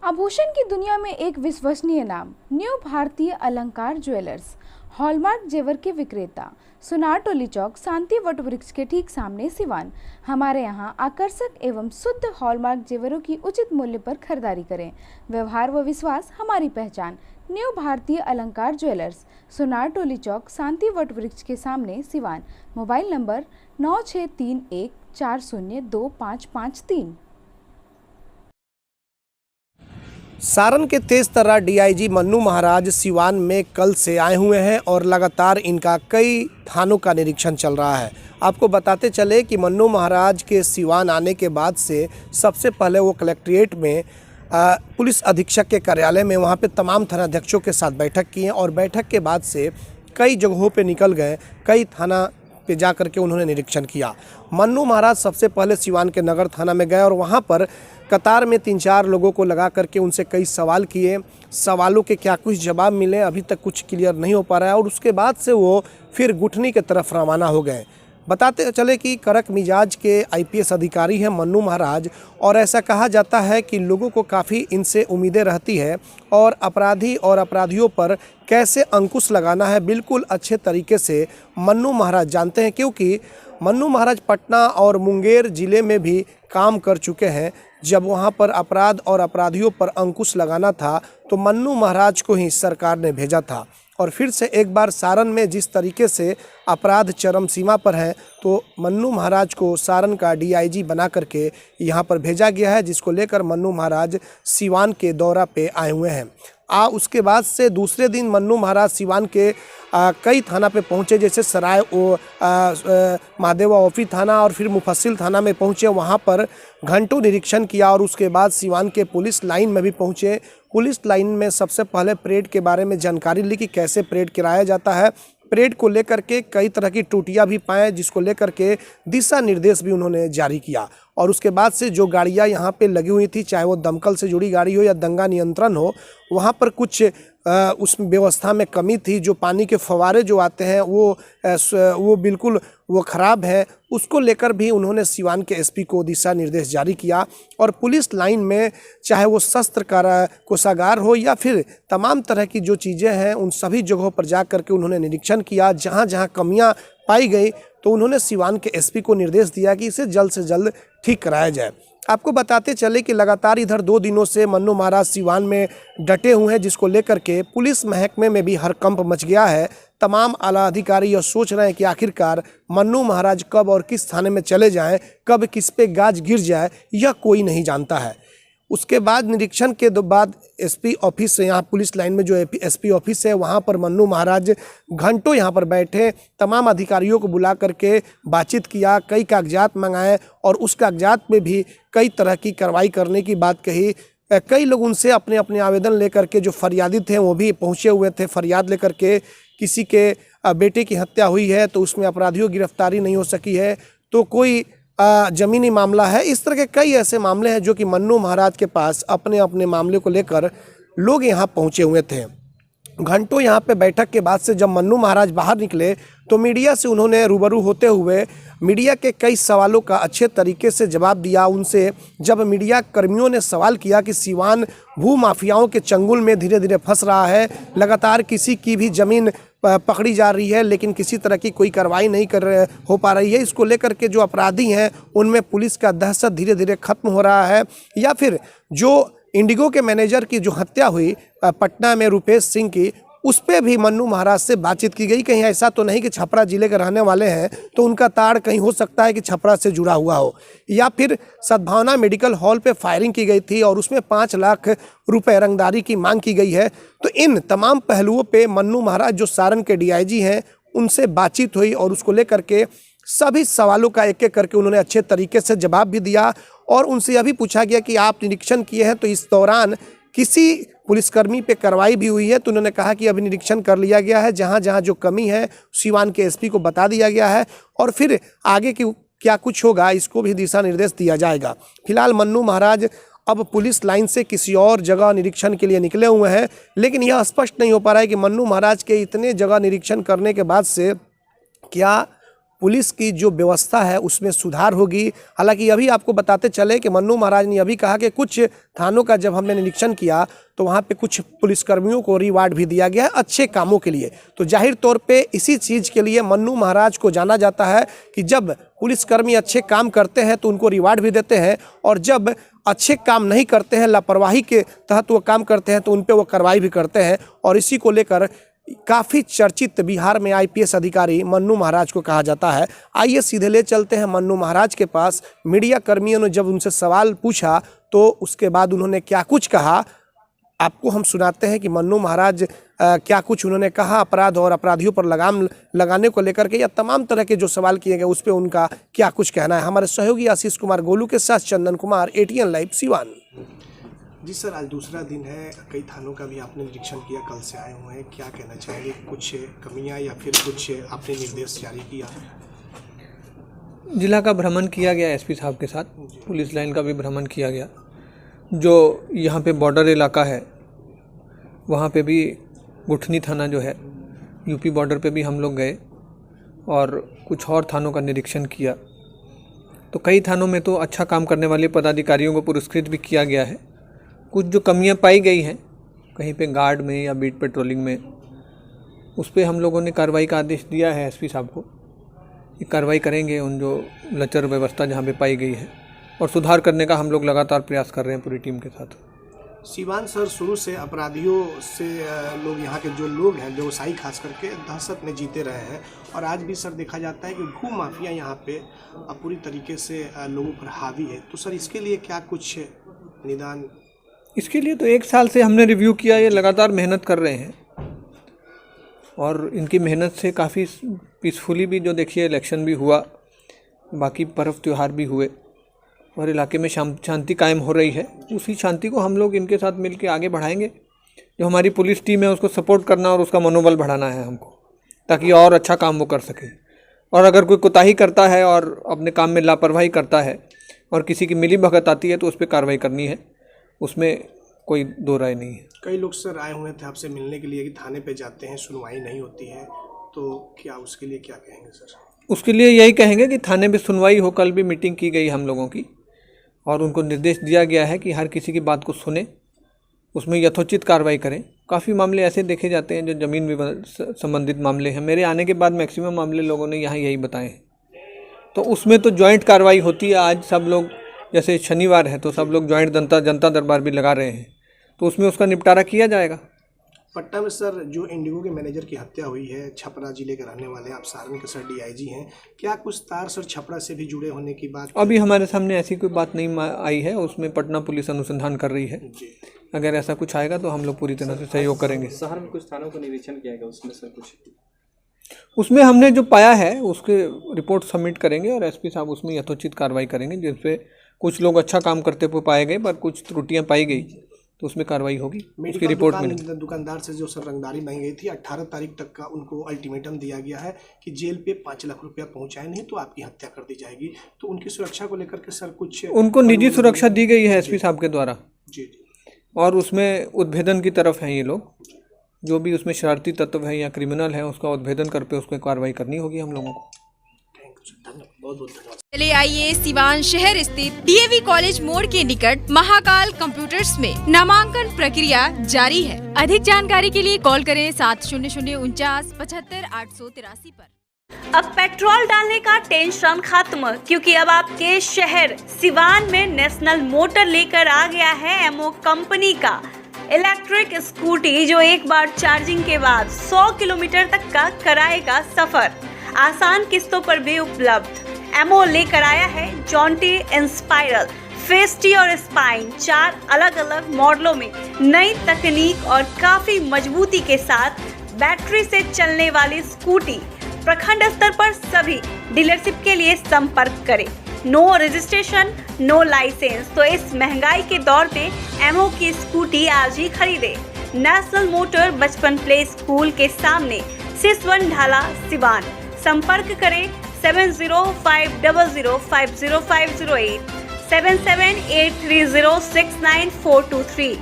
आभूषण की दुनिया में एक विश्वसनीय नाम, न्यू भारतीय अलंकार ज्वेलर्स। हॉलमार्क जेवर के विक्रेता, सुनार टोली चौक, शांति वट वृक्ष के ठीक सामने, सिवान। हमारे यहाँ आकर्षक एवं शुद्ध हॉलमार्क जेवरों की उचित मूल्य पर खरीदारी करें। व्यवहार व विश्वास हमारी पहचान। न्यू भारतीय अलंकार ज्वेलर्स, सुनार टोली चौक, शांति वट वृक्ष के सामने, सिवान। Mobile number 9631402553। सारण के तेज तर्रार डीआईजी मन्नू महाराज सिवान में कल से आए हुए हैं और लगातार इनका कई थानों का निरीक्षण चल रहा है। आपको बताते चले कि मन्नू महाराज के सिवान आने के बाद से सबसे पहले वो कलेक्ट्रेट में पुलिस अधीक्षक के कार्यालय में वहाँ पे तमाम थानाध्यक्षों के साथ बैठक की है और बैठक के बाद से कई जगहों पे निकल गए, कई थाना पे जा कर के उन्होंने निरीक्षण किया। मन्नू महाराज सबसे पहले सिवान के नगर थाना में गए और वहाँ पर कतार में 3-4 लोगों को लगा करके उनसे कई सवाल किए। सवालों के क्या कुछ जवाब मिले अभी तक कुछ क्लियर नहीं हो पा रहा है और उसके बाद से वो फिर गुठनी की तरफ रवाना हो गए। बताते चले कि कड़क मिजाज के आईपीएस अधिकारी हैं मन्नू महाराज और ऐसा कहा जाता है कि लोगों को काफ़ी इनसे उम्मीदें रहती है और अपराधी और अपराधियों पर कैसे अंकुश लगाना है बिल्कुल अच्छे तरीके से मन्नू महाराज जानते हैं, क्योंकि मन्नू महाराज पटना और मुंगेर ज़िले में भी काम कर चुके हैं। जब वहां पर अपराध और अपराधियों पर अंकुश लगाना था तो मन्नू महाराज को ही सरकार ने भेजा था और फिर से एक बार सारण में जिस तरीके से अपराध चरम सीमा पर है तो मन्नू महाराज को सारण का डीआईजी बना करके यहाँ पर भेजा गया है, जिसको लेकर मन्नू महाराज सिवान के दौरा पे आए हुए हैं। उसके बाद से दूसरे दिन मन्नू महाराज सिवान के कई थाना पे पहुँचे, जैसे सराय महादेवा ओफी थाना और फिर मुफस्सिल थाना में पहुँचे। वहाँ पर घंटों निरीक्षण किया और उसके बाद सिवान के पुलिस लाइन में भी पहुँचे। पुलिस लाइन में सबसे पहले परेड के बारे में जानकारी ली कि कैसे परेड कराया जाता है। परेड को लेकर के कई तरह की त्रुटियां भी पाएँ, जिसको लेकर के दिशा निर्देश भी उन्होंने जारी किया। और उसके बाद से जो गाड़ियां यहाँ पे लगी हुई थी, चाहे वो दमकल से जुड़ी गाड़ी हो या दंगा नियंत्रण हो, वहाँ पर कुछ उस व्यवस्था में कमी थी। जो पानी के फव्वारे जो आते हैं वो बिल्कुल वो ख़राब है। उसको लेकर भी उन्होंने सिवान के एसपी को दिशा निर्देश जारी किया और पुलिस लाइन में चाहे वो शस्त्र कोषागार हो या फिर तमाम तरह की जो चीज़ें हैं उन सभी जगहों पर जा कर के उन्होंने निरीक्षण किया। जहाँ जहाँ कमियाँ पाई गई तो उन्होंने सिवान के एसपी को निर्देश दिया कि इसे जल्द से जल्द ठीक कराया जाए। आपको बताते चले कि लगातार इधर 2 दिनों से मन्नू महाराज सिवान में डटे हुए हैं, जिसको लेकर के पुलिस महकमे में भी हड़कंप मच गया है। तमाम आला अधिकारी यह सोच रहे हैं कि आखिरकार मन्नू महाराज कब और किस थाने में चले जाएं, कब किस पे गाज गिर जाए, यह कोई नहीं जानता है। उसके बाद निरीक्षण के बाद एसपी ऑफिस से, यहाँ पुलिस लाइन में जो एसपी ऑफिस है वहाँ पर मन्नू महाराज घंटों यहाँ पर बैठे, तमाम अधिकारियों को बुला करके बातचीत किया, कई कागजात मंगाए और उस कागजात में भी कई तरह की कार्रवाई करने की बात कही। कई लोग उनसे अपने अपने आवेदन लेकर के, जो फरियादी थे वो भी पहुँचे हुए थे फरियाद लेकर के। किसी के बेटे की हत्या हुई है तो उसमें अपराधियों की गिरफ्तारी नहीं हो सकी है, तो कोई ज़मीनी मामला है। इस तरह के कई ऐसे मामले हैं जो कि मन्नू महाराज के पास अपने अपने मामले को लेकर लोग यहाँ पहुँचे हुए थे। घंटों यहाँ पे बैठक के बाद से जब मन्नू महाराज बाहर निकले तो मीडिया से उन्होंने रूबरू होते हुए मीडिया के कई सवालों का अच्छे तरीके से जवाब दिया। उनसे जब मीडिया कर्मियों ने सवाल किया कि सिवान भू माफियाओं के चंगुल में धीरे धीरे फंस रहा है, लगातार किसी की भी ज़मीन पकड़ी जा रही है लेकिन किसी तरह की कोई कार्रवाई नहीं हो पा रही है, इसको लेकर के जो अपराधी हैं उनमें पुलिस का दहशत धीरे धीरे खत्म हो रहा है, या फिर जो इंडिगो के मैनेजर की जो हत्या हुई पटना में रुपेश सिंह की, उस पर भी मन्नू महाराज से बातचीत की गई। कहीं ऐसा तो नहीं कि छपरा जिले के रहने वाले हैं तो उनका ताड़ कहीं हो सकता है कि छपरा से जुड़ा हुआ हो, या फिर सद्भावना मेडिकल हॉल पे फायरिंग की गई थी और उसमें 5 लाख रुपए रंगदारी की मांग की गई है। तो इन तमाम पहलुओं पे मन्नू महाराज जो सारण के डीआईजी हैं उनसे बातचीत हुई और उसको लेकर के सभी सवालों का एक एक करके उन्होंने अच्छे तरीके से जवाब भी दिया। और उनसे यह भी पूछा गया कि आप निरीक्षण किए हैं तो इस दौरान किसी पुलिसकर्मी पे कार्रवाई भी हुई है, तो उन्होंने कहा कि अभी निरीक्षण कर लिया गया है, जहां जहां जो कमी है सिवान के एसपी को बता दिया गया है और फिर आगे की क्या कुछ होगा इसको भी दिशा निर्देश दिया जाएगा। फिलहाल मन्नू महाराज अब पुलिस लाइन से किसी और जगह निरीक्षण के लिए निकले हुए हैं, लेकिन यह स्पष्ट नहीं हो पा रहा है कि मन्नू महाराज के इतने जगह निरीक्षण करने के बाद से क्या पुलिस की जो व्यवस्था है उसमें सुधार होगी। हालांकि अभी आपको बताते चले कि मन्नू महाराज ने अभी कहा कि कुछ थानों का जब हमने निरीक्षण किया तो वहाँ पे कुछ पुलिसकर्मियों को रिवार्ड भी दिया गया है अच्छे कामों के लिए। तो जाहिर तौर पे इसी चीज़ के लिए मन्नू महाराज को जाना जाता है कि जब पुलिसकर्मी अच्छे काम करते हैं तो उनको रिवार्ड भी देते हैं, और जब अच्छे काम नहीं करते हैं, लापरवाही के तहत वो काम करते हैं तो उन पे वो कार्रवाई भी करते हैं। और इसी को लेकर काफ़ी चर्चित बिहार में IPS अधिकारी मन्नू महाराज को कहा जाता है। आइए सीधे ले चलते हैं मन्नू महाराज के पास। मीडिया कर्मियों ने जब उनसे सवाल पूछा तो उसके बाद उन्होंने क्या कुछ कहा आपको हम सुनाते हैं कि मन्नू महाराज क्या कुछ उन्होंने कहा अपराध और अपराधियों पर लगाम लगाने को लेकर के, या तमाम तरह के जो सवाल किए गए उस पर उनका क्या कुछ कहना है। हमारे सहयोगी आशीष कुमार गोलू के साथ चंदन कुमार, ATN लाइव सिवान। जी सर, आज दूसरा दिन है, कई थानों का भी आपने निरीक्षण किया, कल से आए हुए हैं, क्या कहना चाहेंगे? कुछ कमियां या फिर कुछ आपने निर्देश जारी किया? जिला का भ्रमण किया गया SP साहब के साथ, पुलिस लाइन का भी भ्रमण किया गया। जो यहाँ पे बॉर्डर इलाका है वहाँ पे भी गुठनी थाना जो है UP बॉर्डर पे भी हम लोग गए और कुछ और थानों का निरीक्षण किया। तो कई थानों में तो अच्छा काम करने वाले पदाधिकारियों को पुरस्कृत भी किया गया है। कुछ जो कमियां पाई गई हैं कहीं पे गार्ड में या बीट पेट्रोलिंग में, उस पर हम लोगों ने कार्रवाई का आदेश दिया है SP साहब को। ये कार्रवाई करेंगे उन जो लचर व्यवस्था जहाँ पे पाई गई है, और सुधार करने का हम लोग लगातार प्रयास कर रहे हैं पूरी टीम के साथ। सिवान सर, शुरू से अपराधियों से लोग, यहाँ के जो लोग हैं व्यवसायी खास करके दहशत में जीते रहे हैं, और आज भी सर देखा जाता है कि भू माफिया यहाँ पे पूरी तरीके से लोगों पर हावी है। तो सर इसके लिए क्या कुछ निदान? इसके लिए तो 1 साल से हमने रिव्यू किया, ये लगातार मेहनत कर रहे हैं और इनकी मेहनत से काफ़ी पीसफुली भी जो देखिए इलेक्शन भी हुआ, बाकी पर्व त्यौहार भी हुए और इलाके में शांति कायम हो रही है। उसी शांति को हम लोग इनके साथ मिलकर आगे बढ़ाएंगे। जो हमारी पुलिस टीम है उसको सपोर्ट करना और उसका मनोबल बढ़ाना है हमको, ताकि और अच्छा काम वो कर सके। और अगर कोई कोताही करता है और अपने काम में लापरवाही करता है और किसी की मिली भगत आती है तो उस पर कार्रवाई करनी है, उसमें कोई दो राय नहीं है। कई लोग सर आए हुए थे आपसे मिलने के लिए कि थाने पे जाते हैं, सुनवाई नहीं होती है, तो क्या उसके लिए क्या कहेंगे सर? उसके लिए यही कहेंगे कि थाने में सुनवाई हो। कल भी मीटिंग की गई हम लोगों की और उनको निर्देश दिया गया है कि हर किसी की बात को सुने, उसमें यथोचित कार्रवाई करें। काफ़ी मामले ऐसे देखे जाते हैं जो ज़मीन विवाद संबंधित मामले हैं। मेरे आने के बाद मैक्सिमम मामले लोगों ने यहाँ यही बताए हैं, तो उसमें तो जॉइंट कार्रवाई होती है। आज सब लोग, जैसे शनिवार है तो सब लोग जॉइंट जनता दरबार भी लगा रहे हैं, तो उसमें उसका निपटारा किया जाएगा। पट्टा में सर जो इंडिगो के मैनेजर की हत्या हुई है, छपरा जिले के रहने वाले, आप सारण के सर DIG हैं, क्या कुछ तार सर छपरा से भी जुड़े होने की बात? अभी हमारे सामने ऐसी कोई बात नहीं आई है, उसमें पटना पुलिस अनुसंधान कर रही है। अगर ऐसा कुछ आएगा तो हम लोग पूरी तरह से सहयोग करेंगे। शहर में कुछ थानों को निरीक्षण किया गया, उसमें सर कुछ, उसमें हमने जो पाया है उसके रिपोर्ट सबमिट करेंगे और SP साहब उसमें यथोचित कार्रवाई करेंगे। जिससे कुछ लोग अच्छा काम करते हुए पाए गए पर कुछ त्रुटियां पाई गई तो उसमें कार्रवाई होगी। उसकी रिपोर्ट में दुकानदार से जो सर रंगदारी मांगी गई थी, 18 तारीख तक का उनको अल्टीमेटम दिया गया है कि जेल पे 5 लाख रुपया पहुंचाए नहीं तो आपकी हत्या कर दी जाएगी। तो उनकी सुरक्षा को लेकर के सर कुछ उनको निजी सुरक्षा दी गई है SP साहब के द्वारा। जी, और उसमें उद्भेदन की तरफ हैं ये लोग। जो भी उसमें शरारती तत्व है या क्रिमिनल है उसका उद्भेदन करके उसको कार्रवाई करनी होगी हम लोगों को। बहुत बहुत धन्यवाद। चले आइए सिवान शहर स्थित DAV कॉलेज मोड़ के निकट महाकाल कंप्यूटर्स में नामांकन प्रक्रिया जारी है। अधिक जानकारी के लिए कॉल करें 7049475883 पर। अब पेट्रोल डालने का टेंशन खत्म, क्योंकि अब आपके शहर सिवान में नेशनल मोटर लेकर आ गया है एमओ कंपनी का इलेक्ट्रिक स्कूटी, जो एक बार चार्जिंग के बाद 100 किलोमीटर तक का कराएगा सफर। आसान किस्तों पर भी उपलब्ध। एमओ लेकर आया है जॉन्टी इंस्पायरल, फेस्टी और स्पाइन, 4 अलग अलग मॉडलों में नई तकनीक और काफी मजबूती के साथ बैटरी से चलने वाली स्कूटी। प्रखंड स्तर पर सभी डीलरशिप के लिए संपर्क करें। No registration, no licence. तो इस महंगाई के दौर पे एमओ की स्कूटी आज ही खरीदे। नेशनल मोटर बचपन प्ले स्कूल के सामने, सिसवन ढाला, सिवान। संपर्क करें 7050050508 7783069423।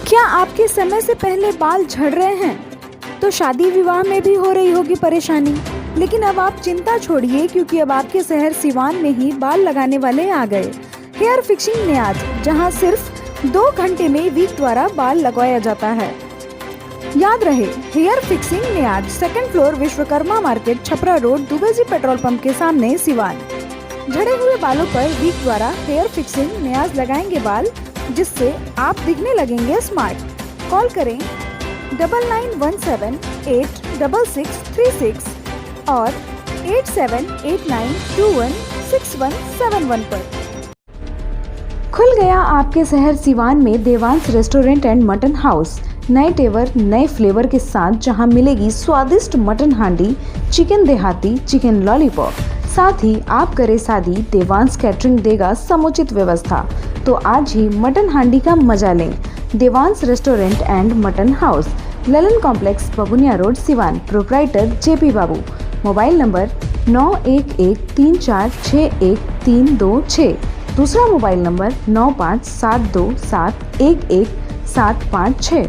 क्या आपके समय से पहले बाल झड़ रहे हैं? तो शादी विवाह में भी हो रही होगी परेशानी। लेकिन अब आप चिंता छोड़िए, क्योंकि अब आपके शहर सिवान में ही बाल लगाने वाले आ गए। हेयर फिक्सिंग नियाज, जहां सिर्फ 2 घंटे में वीक द्वारा बाल लगवाया जाता है। याद रहे, hair fixing Niaz, 2nd floor, Vishwakarma market, Chhapra road, Dubey ji petrol pump के सामने, सिवान। झड़े हुए बालों पर वीक द्वारा हेयर फिक्सिंग नियाज लगाएंगे बाल, जिससे आप दिखने लगेंगे स्मार्ट। कॉल करें 9917866636 और 8789216171 पर। खुल गया आपके शहर सिवान में Devansh restaurant and mutton house, नए तेवर नए फ्लेवर के साथ, जहां मिलेगी स्वादिष्ट मटन हांडी, चिकन देहाती, चिकन लॉलीपॉप। साथ ही आप करे शादी, देवांश कैटरिंग देगा समुचित व्यवस्था। तो आज ही मटन हांडी का मजा लें। Devansh restaurant and mutton house, Lalan complex, Babuniya road, Siwan. Proprietor JP Babu. Mobile number 9113461326। दूसरा मोबाइल नंबर 9572711756।